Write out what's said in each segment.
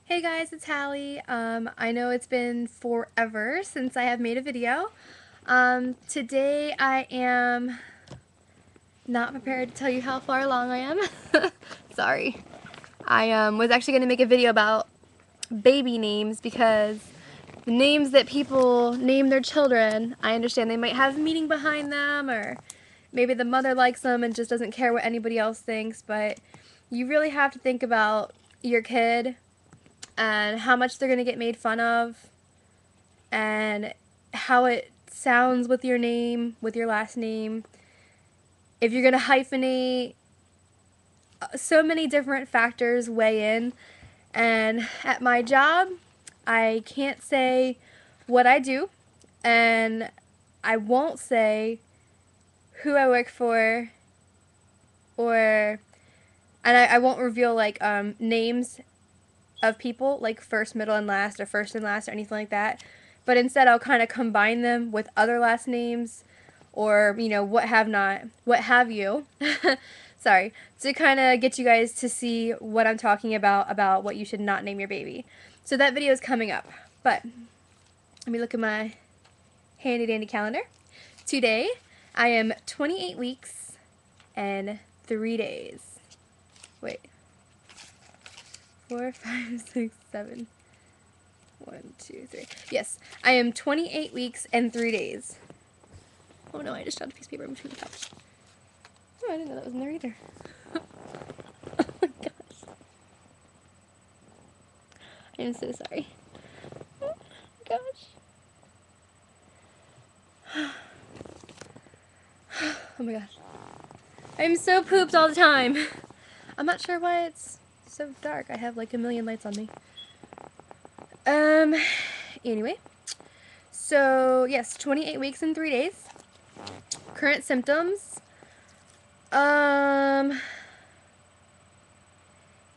Hey guys, it's Hallie. I know it's been forever since I have made a video. Today I am not prepared to tell you how far along I am. Sorry. I was actually going to make a video about baby names because the names that people name their children, I understand they might have meaning behind them, or maybe the mother likes them and just doesn't care what anybody else thinks, but you really have to think about your kid and how much they're going to get made fun of and how it sounds with your name, with your last name. If you're going to hyphenate, so many different factors weigh in. And at my job, I can't say what I do, and I won't say who I work for, or I won't reveal like names of people, like first, middle, and last, or first and last, or anything like that. But instead, I'll kind of combine them with other last names, or what have you. Sorry, to kind of get you guys to see what I'm talking about what you should not name your baby. So that video is coming up. But let me look at my handy dandy calendar. Today, I am 28 weeks and 3 days. Wait. 4, 5, 6, 7. 1, 2, 3. Yes, I am 28 weeks and 3 days. Oh no, I just dropped a piece of paper in between the couch. Oh, I didn't know that was in there either. Oh my gosh. I am so sorry. Oh my gosh. Oh my gosh. I'm so pooped all the time. I'm not sure why it's so dark. I have like a million lights on me. Anyway. So, yes, 28 weeks and 3 days. Current symptoms.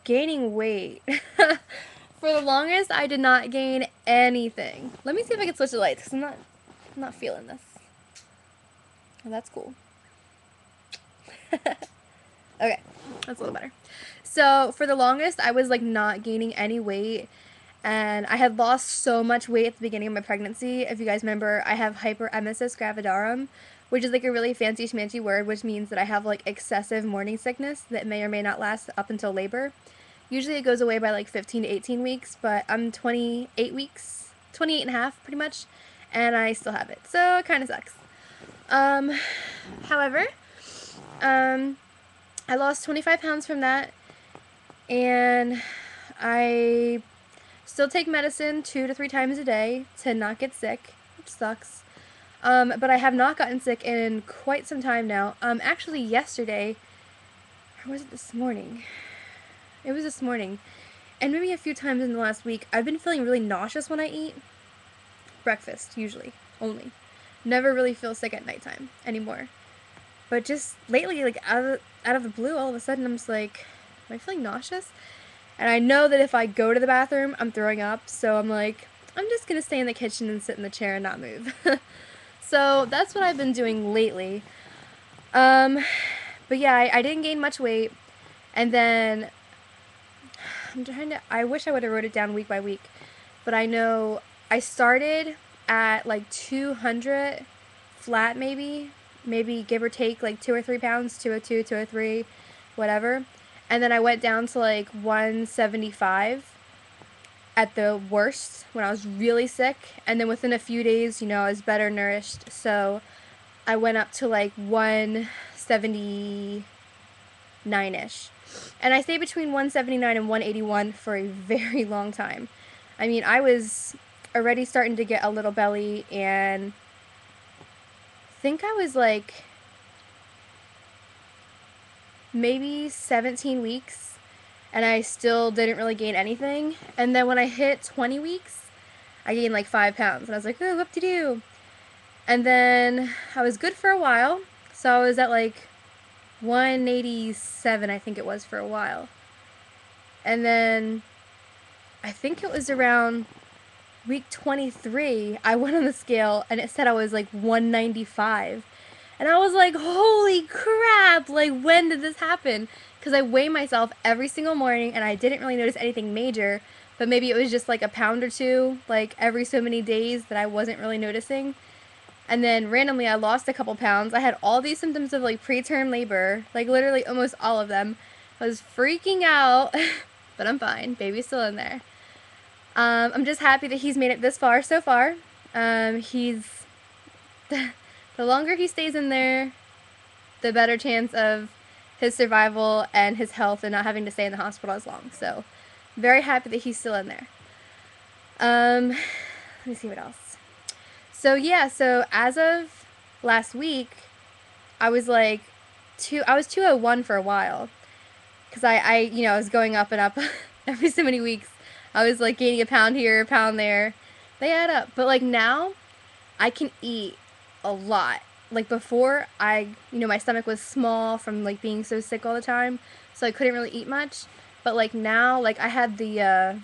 Gaining weight. For the longest, I did not gain anything. Let me see if I can switch the lights, because I'm not feeling this. Oh, that's cool. Okay, that's a little better. So, for the longest, I was, like, not gaining any weight, and I had lost so much weight at the beginning of my pregnancy. If you guys remember, I have hyperemesis gravidarum, which is, like, a really fancy schmancy word, which means that I have, like, excessive morning sickness that may or may not last up until labor. Usually it goes away by, like, 15 to 18 weeks, but I'm 28 weeks, 28 and a half, pretty much, and I still have it, so it kind of sucks. However, I lost 25 pounds from that, and I still take medicine 2 to 3 times a day to not get sick, which sucks. But I have not gotten sick in quite some time now. Actually yesterday, or was it this morning? It was this morning, and maybe a few times in the last week, I've been feeling really nauseous when I eat. Breakfast, usually, only. Never really feel sick at nighttime anymore. But just lately, like, out of the blue, all of a sudden, I'm just like, am I feeling nauseous? And I know that if I go to the bathroom, I'm throwing up, so I'm like, I'm just gonna stay in the kitchen and sit in the chair and not move. So that's what I've been doing lately. But yeah, I didn't gain much weight, and then I wish I would have wrote it down week by week, but I know I started at like 200 flat, maybe give or take like 2 or 3 pounds, 202, 203, whatever. And then I went down to like 175 at the worst when I was really sick. And then within a few days, I was better nourished. So I went up to like 179-ish. And I stayed between 179 and 181 for a very long time. I mean, I was already starting to get a little belly, and I think I was like maybe 17 weeks, and I still didn't really gain anything. And then when I hit 20 weeks, I gained like 5 pounds, and I was like, ooh, whoop-de-doo. And then I was good for a while, so I was at like 187, I think it was, for a while. And then I think it was around week 23, I went on the scale and it said I was like 195. And I was like, holy crap, like, when did this happen? because I weigh myself every single morning and I didn't really notice anything major, but maybe it was just like a pound or two, like every so many days that I wasn't really noticing. And then randomly I lost a couple pounds. I had all these symptoms of like preterm labor, like literally almost all of them. I was freaking out, but I'm fine. Baby's still in there. I'm just happy that he's made it this far so far. He's the longer he stays in there, the better chance of his survival and his health and not having to stay in the hospital as long. So, very happy that he's still in there. Let me see what else. So yeah, so as of last week, I was like I was 201 for a while. Because I was going up and up every so many weeks. I was like gaining a pound here, a pound there. They add up. But like now, I can eat a lot. Like before, my stomach was small from like being so sick all the time, so I couldn't really eat much. But like now, like I had the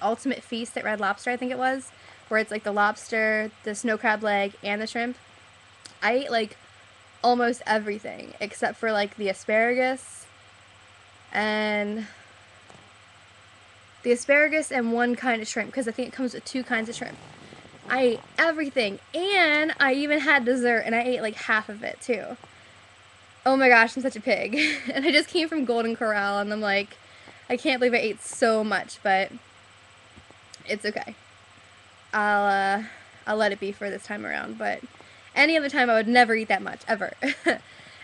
ultimate feast at Red Lobster, I think it was, where it's like the lobster, the snow crab leg, and the shrimp. I ate like almost everything except for like the asparagus and one kind of shrimp, because I think it comes with 2 kinds of shrimp. I ate everything, and I even had dessert, and I ate like half of it too. Oh my gosh, I'm such a pig. And I just came from Golden Corral, and I'm like, I can't believe I ate so much, but it's okay. I'll let it be for this time around, but any other time I would never eat that much, ever.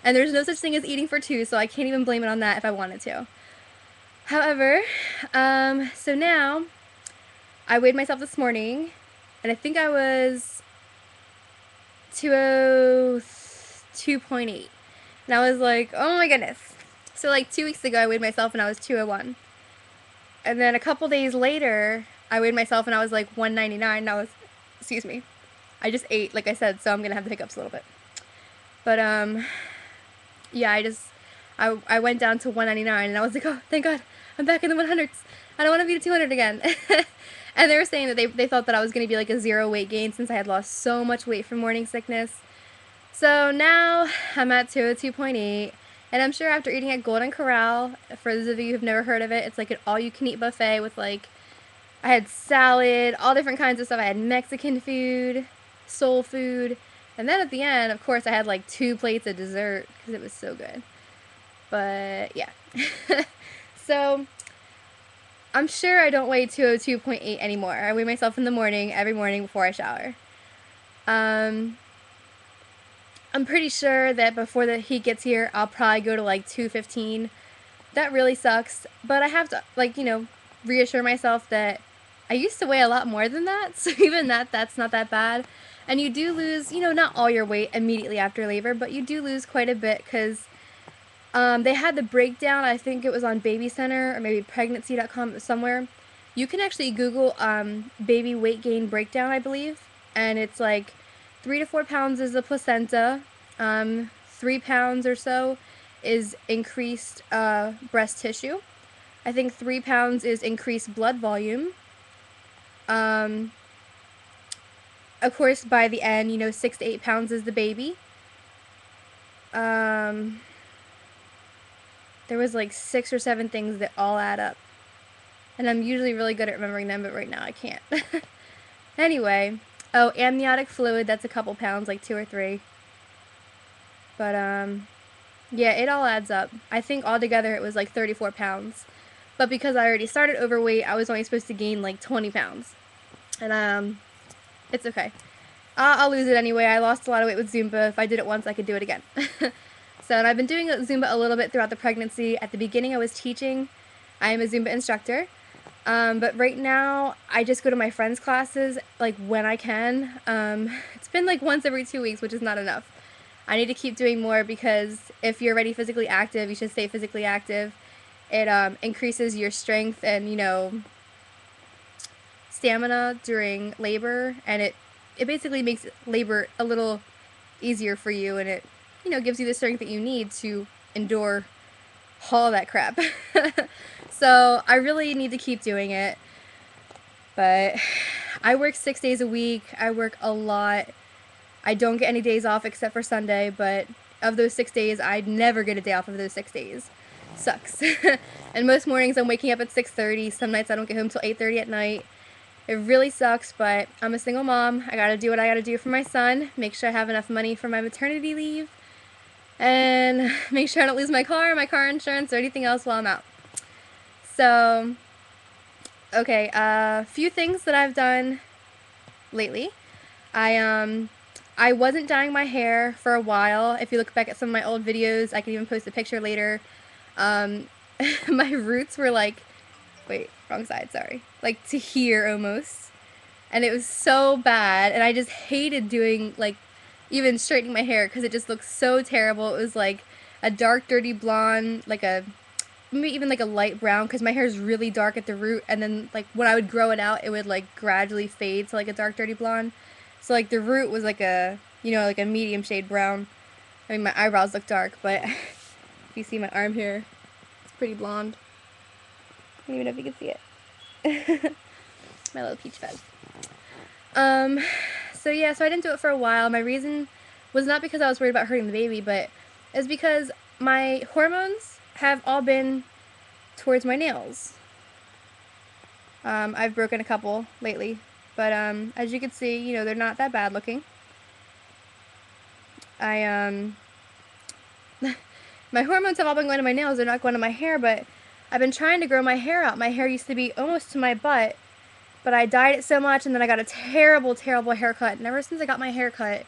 And there's no such thing as eating for 2, so I can't even blame it on that if I wanted to. However, so now, I weighed myself this morning, and I think I was 202.8. And I was like, oh my goodness. So like 2 weeks ago, I weighed myself and I was 201. And then a couple days later, I weighed myself and I was like 199. And I was, excuse me, I just ate, like I said, so I'm going to have the hiccups a little bit. But, yeah, I went down to 199 and I was like, oh, thank God, I'm back in the 100s. I don't want to be to 200 again. And they were saying that they thought that I was going to be like a 0 weight gain since I had lost so much weight from morning sickness. So now I'm at 202.8, and I'm sure after eating at Golden Corral, for those of you who've never heard of it, it's like an all-you-can-eat buffet with like, I had salad, all different kinds of stuff. I had Mexican food, soul food, and then at the end, of course, I had like 2 plates of dessert because it was so good. But yeah. So I'm sure I don't weigh 202.8 anymore. I weigh myself in the morning, every morning before I shower. I'm pretty sure that before the heat gets here, I'll probably go to like 215. That really sucks, but I have to, like, reassure myself that I used to weigh a lot more than that, so even that's not that bad. And you do lose, not all your weight immediately after labor, but you do lose quite a bit because they had the breakdown. I think it was on Baby Center or maybe pregnancy.com somewhere. You can actually Google baby weight gain breakdown, I believe, and it's like 3 to 4 pounds is the placenta, 3 pounds or so is increased breast tissue. I think 3 pounds is increased blood volume. Of course, by the end, 6 to 8 pounds is the baby. There was like 6 or 7 things that all add up. And I'm usually really good at remembering them, but right now I can't. Anyway, oh, amniotic fluid, that's a couple pounds, like 2 or 3. But, yeah, it all adds up. I think altogether it was like 34 pounds. But because I already started overweight, I was only supposed to gain like 20 pounds. And, it's okay. I'll lose it anyway. I lost a lot of weight with Zumba. If I did it once, I could do it again. So, and I've been doing Zumba a little bit throughout the pregnancy. At the beginning, I was teaching. I am a Zumba instructor. But right now, I just go to my friends' classes, like, when I can. It's been, like, once every 2 weeks, which is not enough. I need to keep doing more because if you're already physically active, you should stay physically active. It increases your strength and, stamina during labor, and it basically makes labor a little easier for you, and it, gives you the strength that you need to endure all that crap. So I really need to keep doing it. But I work 6 days a week. I work a lot. I don't get any days off except for Sunday, but of those 6 days, I'd never get a day off of those 6 days. Sucks. And most mornings I'm waking up at 6:30. Some nights I don't get home till 8:30 at night. It really sucks, but I'm a single mom. I gotta do what I gotta do for my son, make sure I have enough money for my maternity leave, and make sure I don't lose my car insurance, or anything else while I'm out. So, okay, a few things that I've done lately. I wasn't dyeing my hair for a while. If you look back at some of my old videos, I can even post a picture later. My roots were like, wait, wrong side, sorry. Like to here almost. And it was so bad, and I just hated doing, like, even straightening my hair because it just looked so terrible. It was like a dark, dirty blonde, like a, maybe even like a light brown, because my hair is really dark at the root, and then like when I would grow it out, it would like gradually fade to like a dark, dirty blonde. So like the root was like a, you know, like a medium shade brown. I mean, my eyebrows look dark, but if you see my arm here, it's pretty blonde. I don't even know if you can see it. My little peach fuzz. So yeah, so I didn't do it for a while. My reason was not because I was worried about hurting the baby, but it's because my hormones have all been towards my nails. I've broken a couple lately, but as you can see, you know, they're not that bad looking. My hormones have all been going to my nails. They're not going to my hair, but I've been trying to grow my hair out. My hair used to be almost to my butt, but I dyed it so much, and then I got a terrible, terrible haircut. And ever since I got my haircut,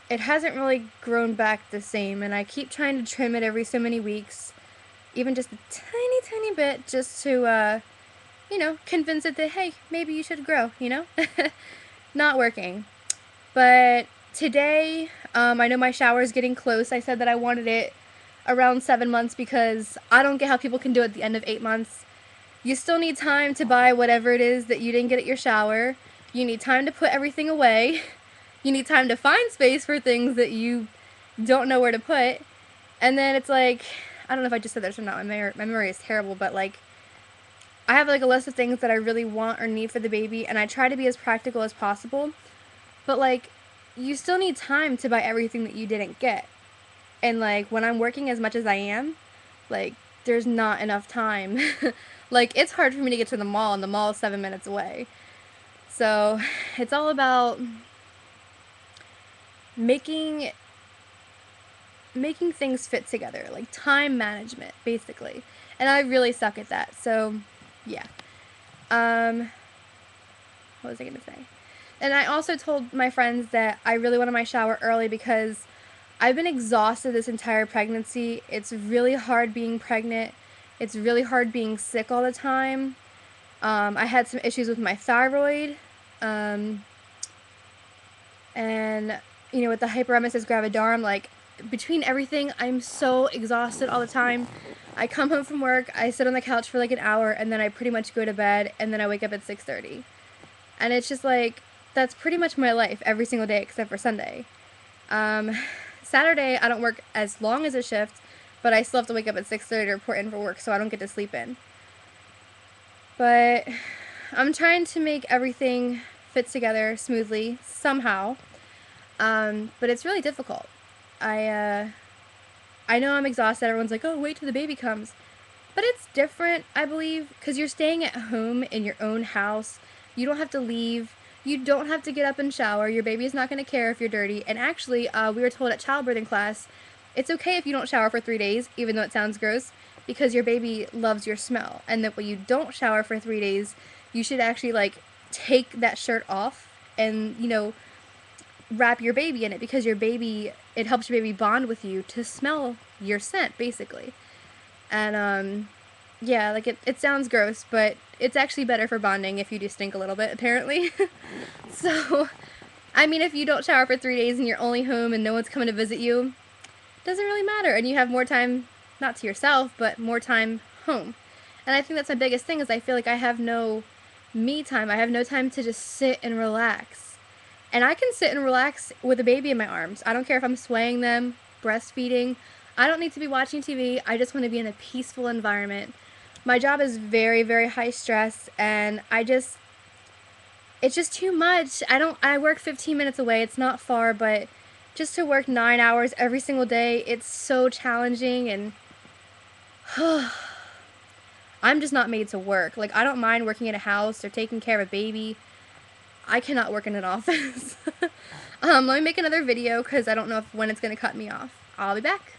it hasn't really grown back the same. And I keep trying to trim it every so many weeks, even just a tiny, tiny bit, just to, you know, convince it that, hey, maybe you should grow, you know? Not working. But today, I know my shower is getting close. I said that I wanted it around 7 months because I don't get how people can do it at the end of 8 months. You still need time to buy whatever it is that you didn't get at your shower. You need time to put everything away. You need time to find space for things that you don't know where to put. And then it's like, I don't know if I just said this or not. My memory is terrible, but like, I have like a list of things that I really want or need for the baby, and I try to be as practical as possible. But like, you still need time to buy everything that you didn't get. And like, when I'm working as much as I am, like, there's not enough time. Like, it's hard for me to get to the mall, and the mall is 7 minutes away. So, it's all about making things fit together, like time management, basically. And I really suck at that. So, yeah. What was I going to say? And I also told my friends that I really wanted my shower early because I've been exhausted this entire pregnancy. It's really hard being pregnant. It's really hard being sick all the time. I had some issues with my thyroid. And, you know, with the hyperemesis gravidarum, like, between everything, I'm so exhausted all the time. I come home from work, I sit on the couch for like an hour, and then I pretty much go to bed, and then I wake up at 6:30. And it's just like, that's pretty much my life every single day except for Sunday. Saturday, I don't work as long as a shift, but I still have to wake up at 6:30 to report in for work, so I don't get to sleep in. But I'm trying to make everything fit together smoothly, somehow. But it's really difficult. I know I'm exhausted. Everyone's like, oh, wait till the baby comes. But it's different, I believe, because you're staying at home in your own house. You don't have to leave. You don't have to get up and shower. Your baby's not going to care if you're dirty. And actually, we were told at childbirthing class, it's okay if you don't shower for 3 days, even though it sounds gross, because your baby loves your smell. And that when you don't shower for 3 days, you should actually, like, take that shirt off and, you know, wrap your baby in it, because your baby, it helps your baby bond with you to smell your scent, basically. And, yeah, like, it sounds gross, but it's actually better for bonding if you do stink a little bit, apparently. So, I mean, if you don't shower for 3 days and you're only home and no one's coming to visit you, it doesn't really matter, and you have more time, not to yourself, but more time home. And I think that's my biggest thing, is I feel like I have no me time. I have no time to just sit and relax. And I can sit and relax with a baby in my arms. I don't care if I'm swaying them, breastfeeding. I don't need to be watching TV. I just want to be in a peaceful environment. My job is very, very high stress, and it's just too much. I work 15 minutes away. It's not far, but just to work 9 hours every single day, it's so challenging, and I'm just not made to work. Like, I don't mind working in a house or taking care of a baby. I cannot work in an office. Let me make another video because I don't know when it's going to cut me off. I'll be back.